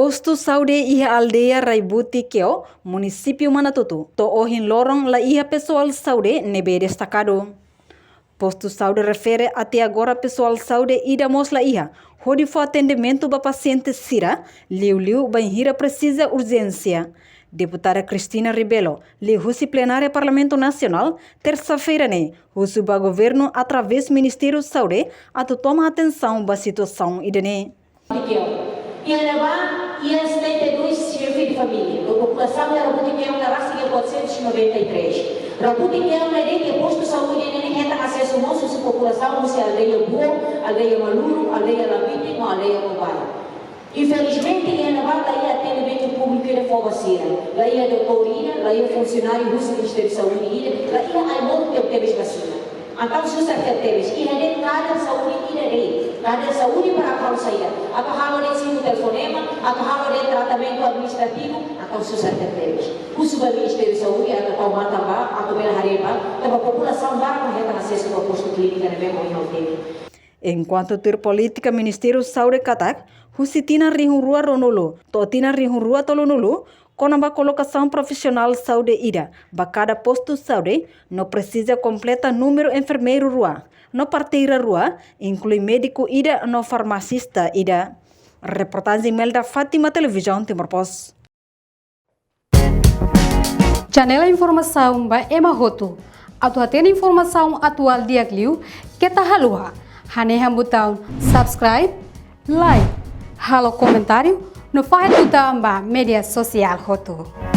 Posto saúde iha aldeia Raibuti Keo, município Manatutu. To ohin lorong la iha pessoal saúde nebe destacado. Posto saúde refere até agora pessoal saúde ida mosla iha. Hodi for atendimento para paciente Sira, liu banhira precisa urgência. Deputada Cristina Rebelo, li Husi plenária Parlamento Nacional, terça-feira né, Husi ba governo através do Ministério da Saúde, a toma atenção para a situação idane. Ia levar 72 chefes de família. A população da Rabutiqueu na raça é 493. Rabutiqueu na ideia que posto de saúde nem reta acesso ao nosso população, se aldeia Boa, aldeia Maluro, aldeia Labite, ou aldeia Mobile. Infelizmente, ia levar daí atendimento público de Fobacira. Daí a doutorina, daí o funcionário do Ministério da Saúde, daí a muito que teve vacina. Então, se você teve, e a cada saúde irei, cada saúde para a causa saída. A carrada de ensino telefonema, a carrada de tratamento administrativo, então se você teve. O Ministério da Saúde, a tomar também, a comer a hareba, a população vai correr acesso ao posto clínico na mesma união. Enquanto ter política Ministério da Saúde katak, husitina rihurua ronolo, totina rihurua tolonolo, com a colocação profissional saúde ida, ba cada posto saúde não precisa completa número enfermeiro rua, no parteira rua, inclui médico ida, no farmacista ida. Reportagem Melda Fátima, Televisão Timor-Poste. Janela informação ba Emma Roto. Atu atena informação atual dia Gliu, que tá halua. Haneham botão subscribe, like, halo comentário, no faz botão ba media social Roto.